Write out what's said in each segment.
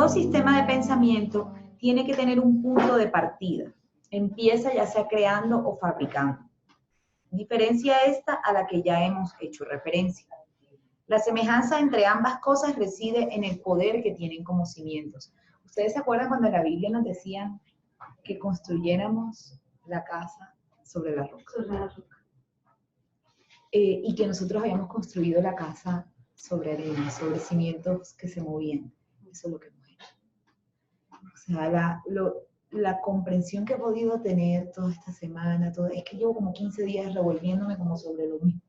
todo sistema de pensamiento tiene que tener un punto de partida. Empieza ya sea creando o fabricando. Diferencia esta a la que ya hemos hecho referencia. La semejanza entre ambas cosas reside en el poder que tienen como cimientos. ¿Ustedes se acuerdan cuando en la Biblia nos decían que construyéramos la casa sobre la roca? Sobre la roca. Y que nosotros habíamos construido la casa sobre arena, sobre cimientos que se movían. Eso es lo que hemos hecho. O sea, la comprensión que he podido tener toda esta semana, es que llevo como 15 días revolviéndome como sobre lo mismo.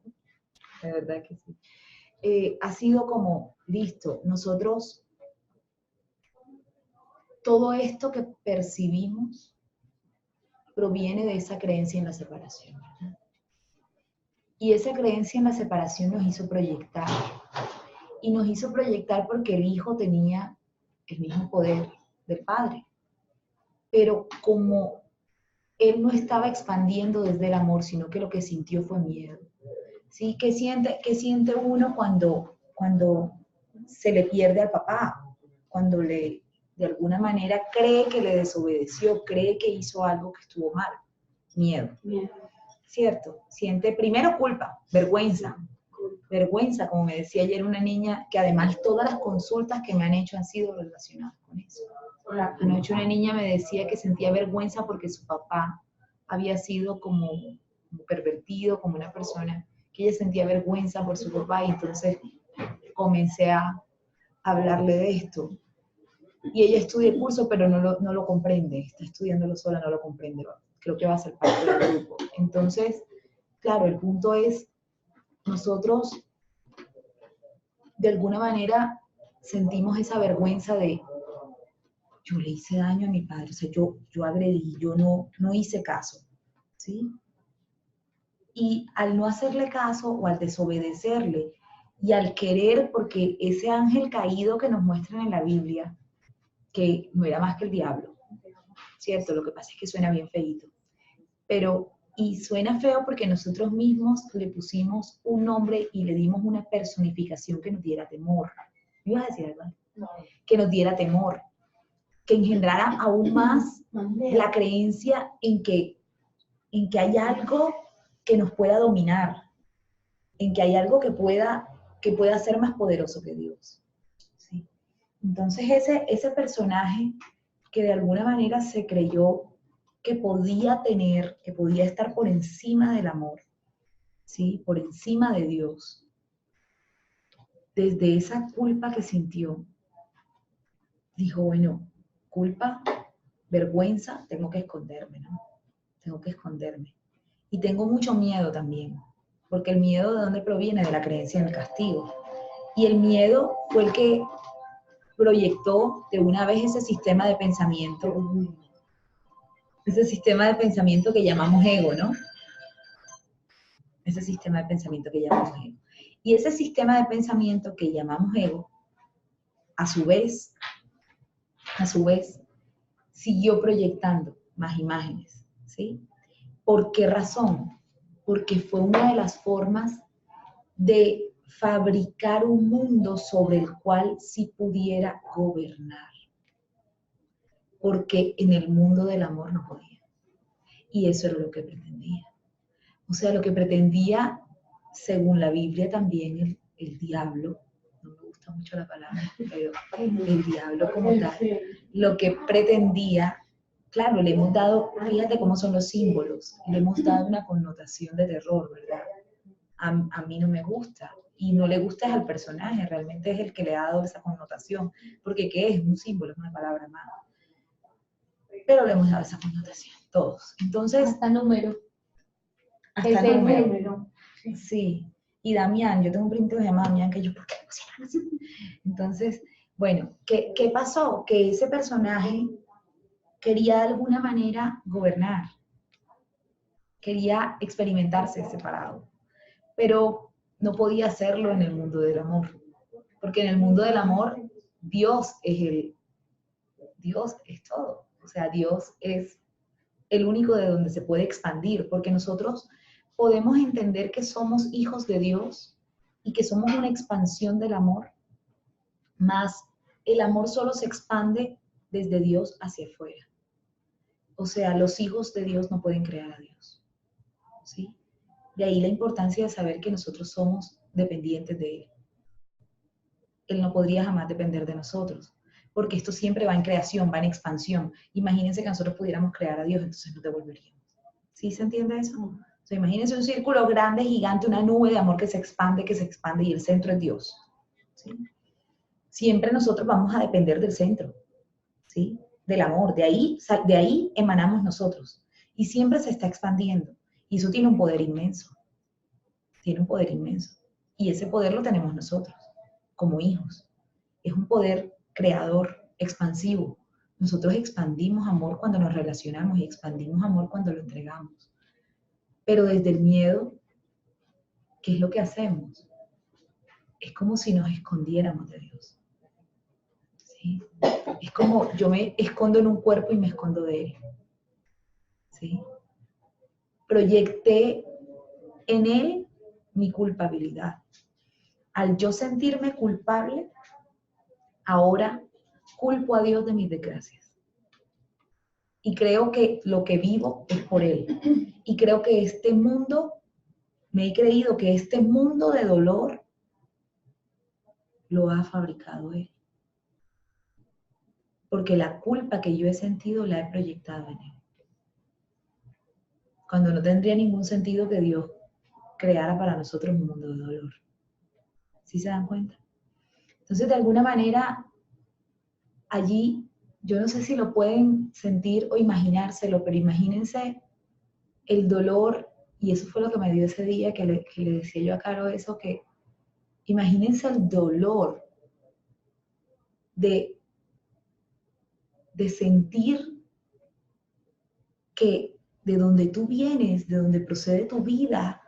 De verdad que sí. Ha sido como, listo, nosotros, todo esto que percibimos proviene de esa creencia en la separación, ¿verdad? Y esa creencia en la separación nos hizo proyectar. Y nos hizo proyectar porque el Hijo tenía el mismo poder del Padre. Pero como Él no estaba expandiendo desde el amor, sino que lo que sintió fue miedo. ¿Sí? ¿Qué siente uno cuando se le pierde al papá? Cuando de alguna manera cree que le desobedeció, cree que hizo algo que estuvo mal. Miedo. ¿Cierto? Siente primero culpa, vergüenza. Vergüenza, como me decía ayer una niña, que además todas las consultas que me han hecho han sido relacionadas con eso. Anoche una niña me decía que sentía vergüenza porque su papá había sido como pervertido, como una persona que ella sentía vergüenza por su papá, y entonces comencé a hablarle de esto. Y ella estudia el curso, pero no lo comprende, está estudiándolo sola, no lo comprende, creo que va a ser parte del grupo. Entonces, claro, el punto es, nosotros de alguna manera sentimos esa vergüenza de, yo le hice daño a mi padre, o sea, yo agredí, yo no hice caso, ¿sí? Y al no hacerle caso o al desobedecerle y al querer, porque ese ángel caído que nos muestran en la Biblia, que no era más que el diablo, ¿cierto? Lo que pasa es que suena bien feíto. Y suena feo porque nosotros mismos le pusimos un nombre y le dimos una personificación que nos diera temor. ¿Me ibas a decir algo? No. Que nos diera temor, que engendrara aún más la creencia en que hay algo que nos pueda dominar, en que hay algo que pueda ser más poderoso que Dios. ¿Sí? Entonces ese personaje que de alguna manera se creyó que podía estar por encima del amor, ¿sí? Por encima de Dios, desde esa culpa que sintió, dijo, bueno, culpa, vergüenza, tengo que esconderme, ¿no? Tengo que esconderme. Y tengo mucho miedo también, porque el miedo, ¿de dónde proviene? De la creencia en el castigo. Y el miedo fue el que proyectó de una vez ese sistema de pensamiento que llamamos ego, ¿no? Ese sistema de pensamiento que llamamos ego. Y ese sistema de pensamiento que llamamos ego, a su vez, siguió proyectando más imágenes, ¿sí? ¿Por qué razón? Porque fue una de las formas de fabricar un mundo sobre el cual sí pudiera gobernar. Porque en el mundo del amor no podía. Y eso era lo que pretendía. O sea, lo que pretendía, según la Biblia también, el diablo, no me gusta mucho la palabra, pero el diablo como tal, lo que pretendía, claro, le hemos dado, fíjate cómo son los símbolos, le hemos dado una connotación de terror, ¿verdad? A mí no me gusta, y no le gusta es al personaje, realmente es el que le ha dado esa connotación, porque ¿qué es? Un símbolo, es una palabra más. Pero le hemos dado esa connotación, todos. Entonces, hasta número. Hasta número. Sí. Y Damián, yo tengo un primo que se llama Damián, que yo, ¿por qué le pusieron así? Entonces, bueno, ¿qué pasó? Que ese personaje quería de alguna manera gobernar, quería experimentarse separado, pero no podía hacerlo en el mundo del amor, porque en el mundo del amor Dios es todo, o sea, Dios es el único de donde se puede expandir, porque nosotros podemos entender que somos hijos de Dios y que somos una expansión del amor, más el amor solo se expande desde Dios hacia afuera. O sea, los hijos de Dios no pueden crear a Dios, ¿sí? De ahí la importancia de saber que nosotros somos dependientes de Él. Él no podría jamás depender de nosotros, porque esto siempre va en creación, va en expansión. Imagínense que nosotros pudiéramos crear a Dios, entonces nos devolveríamos. ¿Sí se entiende eso? O sea, imagínense un círculo grande, gigante, una nube de amor que se expande y el centro es Dios. ¿Sí? Siempre nosotros vamos a depender del centro, ¿sí? Del amor, de ahí emanamos nosotros. Y siempre se está expandiendo. Y eso tiene un poder inmenso. Tiene un poder inmenso. Y ese poder lo tenemos nosotros, como hijos. Es un poder creador, expansivo. Nosotros expandimos amor cuando nos relacionamos y expandimos amor cuando lo entregamos. Pero desde el miedo, ¿qué es lo que hacemos? Es como si nos escondiéramos de Dios. ¿Sí? Es como yo me escondo en un cuerpo y me escondo de Él. ¿Sí? Proyecté en Él mi culpabilidad. Al yo sentirme culpable, ahora culpo a Dios de mis desgracias. Y creo que lo que vivo es por Él. Y creo que este mundo, me he creído que este mundo de dolor lo ha fabricado Él. Porque la culpa que yo he sentido la he proyectado en Él. Cuando no tendría ningún sentido que Dios creara para nosotros un mundo de dolor. ¿Sí se dan cuenta? Entonces, de alguna manera, allí, yo no sé si lo pueden sentir o imaginárselo, pero imagínense el dolor, y eso fue lo que me dio ese día que le decía yo a Caro eso, que imagínense el dolor de sentir que de donde tú vienes, de donde procede tu vida,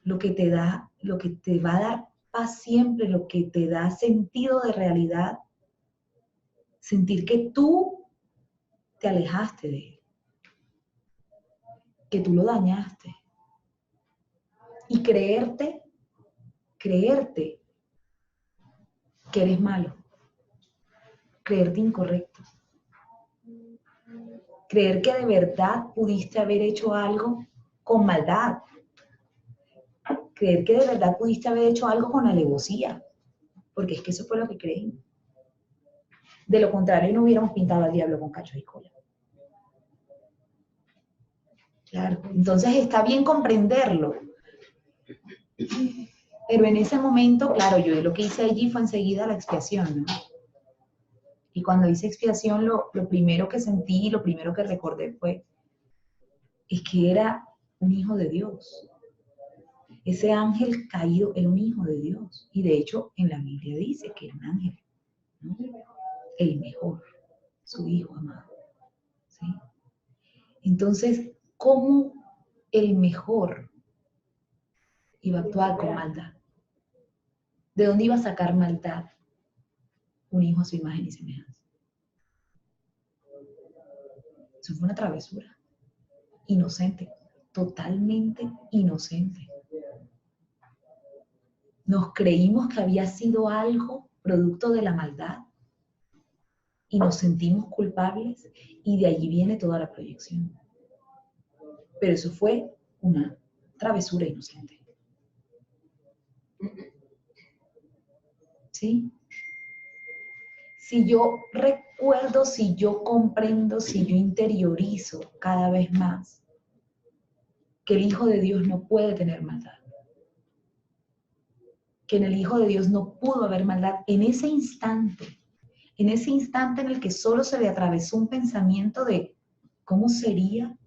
lo que te da, lo que te va a dar paz siempre, lo que te da sentido de realidad, sentir que tú te alejaste de Él, que tú lo dañaste, y creerte que eres malo, creerte incorrecto, creer que de verdad pudiste haber hecho algo con maldad, creer que de verdad pudiste haber hecho algo con alevosía, porque es que eso fue lo que creí. De lo contrario, no hubiéramos pintado al diablo con cachos y cola. Claro, entonces está bien comprenderlo. Pero en ese momento, claro, yo lo que hice allí fue enseguida la expiación, ¿no? Y cuando hice expiación, lo primero que sentí, lo primero que recordé fue, es que era un hijo de Dios. Ese ángel caído era un hijo de Dios. Y de hecho, en la Biblia dice que era un ángel, ¿no? El mejor, su hijo amado. ¿Sí? Entonces, ¿cómo el mejor iba a actuar con maldad? ¿De dónde iba a sacar maldad un hijo a su imagen y semejanza? Eso fue una travesura. Inocente, totalmente inocente. Nos creímos que había sido algo producto de la maldad y nos sentimos culpables y de allí viene toda la proyección. Pero eso fue una travesura inocente. ¿Sí? Si yo recuerdo, si yo comprendo, si yo interiorizo cada vez más que el Hijo de Dios no puede tener maldad, que en el Hijo de Dios no pudo haber maldad, en ese instante en el que solo se le atravesó un pensamiento de ¿cómo sería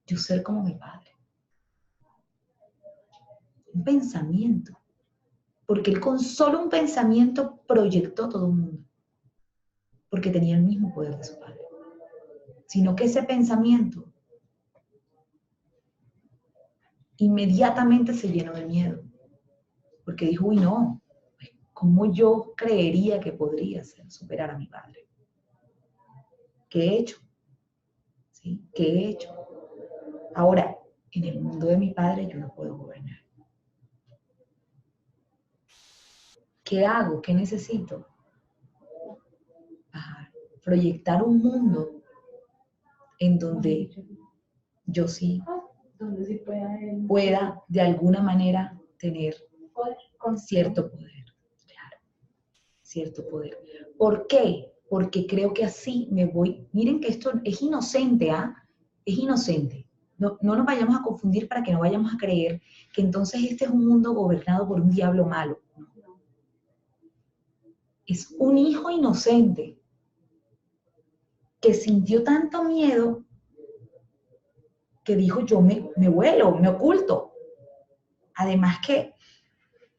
yo ser como mi Padre? Un pensamiento. Porque él con solo un pensamiento proyectó todo un mundo. Porque tenía el mismo poder de su Padre. Sino que ese pensamiento inmediatamente se llenó de miedo. Porque dijo, uy, no, ¿cómo yo creería que podría superar a mi Padre? ¿Qué he hecho? ¿Sí? ¿Qué he hecho? Ahora, en el mundo de mi Padre yo no puedo gobernar. ¿Qué hago? ¿Qué necesito? proyectar un mundo en donde yo sí donde sí pueda de alguna manera tener cierto poder, claro, cierto poder. ¿Por qué? Porque creo que así me voy, miren que esto es inocente, ¿ah? Es inocente. No nos vayamos a confundir para que no vayamos a creer que entonces este es un mundo gobernado por un diablo malo. Es un hijo inocente que sintió tanto miedo que dijo, yo me vuelo, me oculto. Además que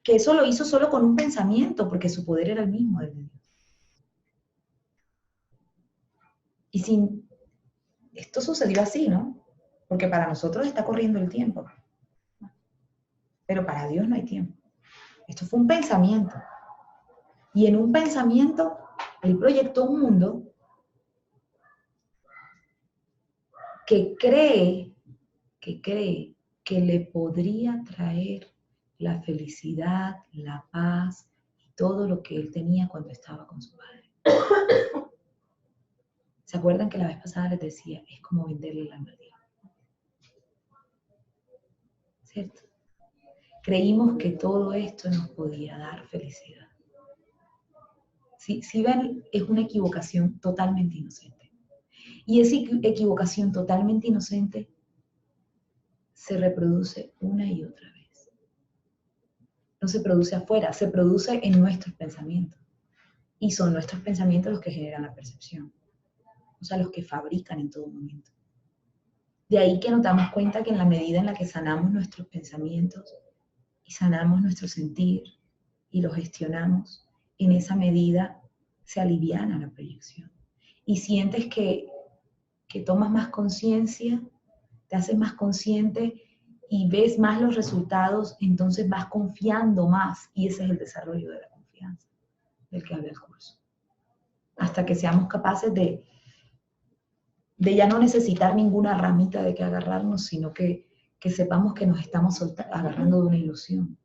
eso lo hizo solo con un pensamiento, porque su poder era el mismo del de Dios. Y sin, esto sucedió así, ¿no? Porque para nosotros está corriendo el tiempo. Pero para Dios no hay tiempo. Esto fue un pensamiento. Y en un pensamiento, Él proyectó un mundo que cree que le podría traer la felicidad, la paz y todo lo que Él tenía cuando estaba con su padre. ¿Se acuerdan que la vez pasada les decía, es como venderle el alma al diablo? ¿Cierto? Creímos que todo esto nos podía dar felicidad. Si ven, es una equivocación totalmente inocente. Y esa equivocación totalmente inocente se reproduce una y otra vez. No se produce afuera, se produce en nuestros pensamientos. Y son nuestros pensamientos los que generan la percepción. O sea, los que fabrican en todo momento. De ahí que nos damos cuenta que en la medida en la que sanamos nuestros pensamientos y sanamos nuestro sentir y lo gestionamos, en esa medida se aliviana la proyección. Y sientes que tomas más conciencia, te haces más consciente y ves más los resultados, entonces vas confiando más. Y ese es el desarrollo de la confianza del que habla el curso. Hasta que seamos capaces de ya no necesitar ninguna ramita de que agarrarnos, sino que sepamos que nos estamos agarrando de una ilusión.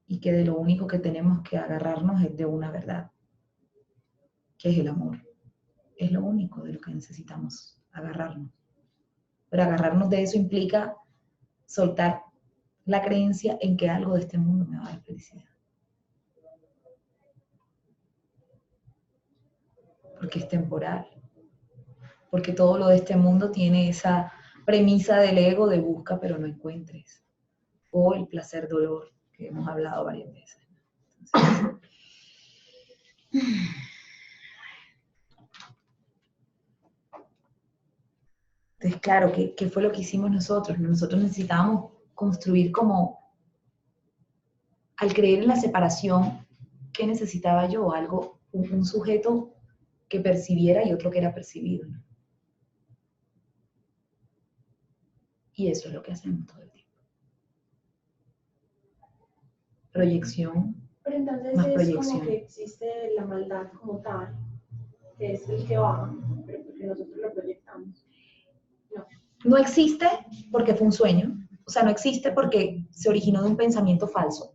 Y que de lo único que tenemos que agarrarnos es de una verdad, que es el amor. Es lo único de lo que necesitamos agarrarnos. Pero agarrarnos de eso implica soltar la creencia en que algo de este mundo me va a dar felicidad. Porque es temporal. Porque todo lo de este mundo tiene esa premisa del ego de busca pero no encuentres. O el placer-dolor, que hemos hablado varias veces. Entonces, claro, ¿qué fue lo que hicimos nosotros? Nosotros necesitábamos construir como, al creer en la separación, ¿qué necesitaba yo? Algo, un sujeto que percibiera y otro que era percibido, ¿no? Y eso es lo que hacemos todo el tiempo. Proyección. Pero entonces más es proyección. como que existe la maldad como tal, que es el que baja, pero porque nosotros lo proyectamos. No existe porque fue un sueño. O sea, no existe porque se originó de un pensamiento falso,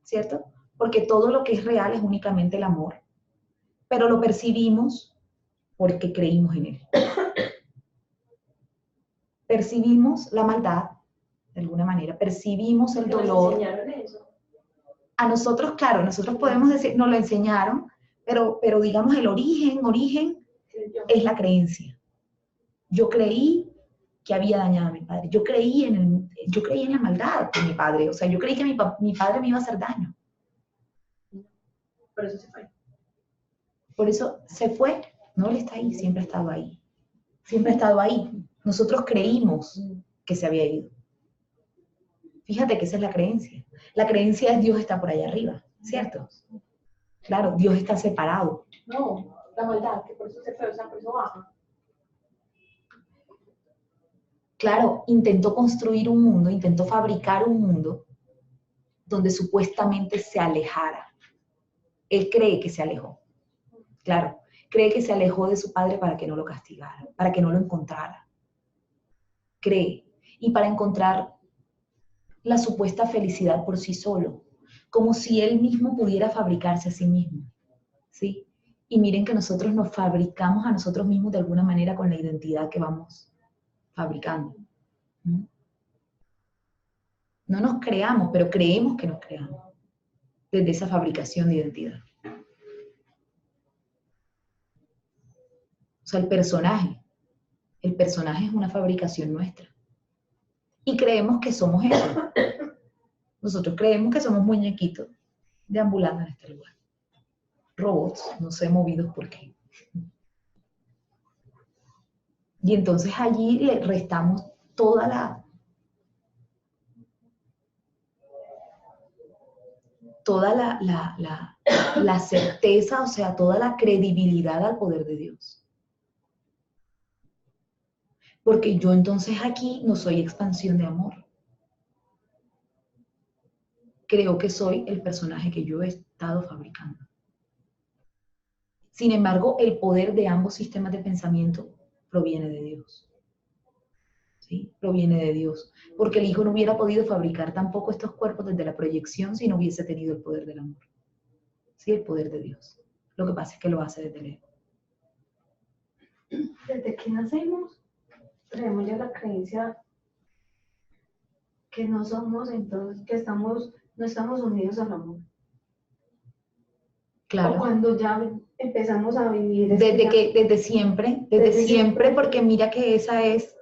¿cierto? Porque todo lo que es real es únicamente el amor. Pero lo percibimos porque creímos en él. Percibimos la maldad, de alguna manera, percibimos el dolor. ¿Nos enseñaron eso? A nosotros, claro, nosotros podemos decir, nos lo enseñaron, pero digamos el origen es la creencia. Yo creí que había dañado a mi padre, yo creí en la maldad de mi padre, o sea, yo creí que mi padre me iba a hacer daño. Por eso se fue. Por eso se fue, no, él está ahí, siempre ha estado ahí. Siempre ha estado ahí. Nosotros creímos que se había ido. Fíjate que esa es la creencia. La creencia es Dios está por allá arriba, ¿cierto? Claro, Dios está separado. No, la maldad, que por eso se fue, o sea, por eso baja. Claro, intentó construir un mundo, intentó fabricar un mundo donde supuestamente se alejara. Él cree que se alejó. Claro, cree que se alejó de su padre para que no lo castigara, para que no lo encontrara. Cree. Y para encontrar la supuesta felicidad por sí solo, como si él mismo pudiera fabricarse a sí mismo. ¿sí? Y miren que nosotros nos fabricamos a nosotros mismos de alguna manera con la identidad que vamos fabricando. ¿Mm? No nos creamos, pero creemos que nos creamos desde esa fabricación de identidad. O sea, el personaje es una fabricación nuestra. Y creemos que somos eso. Nosotros creemos que somos muñequitos deambulando en este lugar. Robots, no sé, movidos por qué. Y entonces allí le restamos toda la certeza, o sea, toda la credibilidad al poder de Dios. Porque yo entonces aquí no soy expansión de amor. Creo que soy el personaje que yo he estado fabricando. Sin embargo, el poder de ambos sistemas de pensamiento proviene de Dios. ¿Sí? Proviene de Dios. Porque el Hijo no hubiera podido fabricar tampoco estos cuerpos desde la proyección si no hubiese tenido el poder del amor. ¿Sí? El poder de Dios. Lo que pasa es que lo hace desde el ego. Desde que nacemos, tenemos ya la creencia que no somos, entonces, que no estamos unidos al amor. Claro. O cuando ya empezamos a vivir. Desde siempre, porque mira que ese es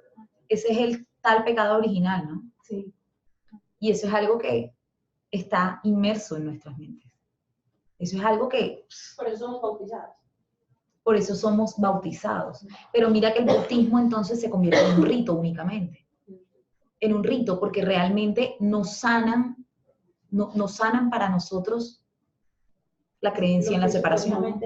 el tal pecado original, ¿no? Sí. Y eso es algo que está inmerso en nuestras mentes. Eso es algo que... Por eso somos bautizados. Por eso somos bautizados. Pero mira que el bautismo entonces se convierte en un rito únicamente. En un rito, porque realmente nos sanan para nosotros la creencia en la separación.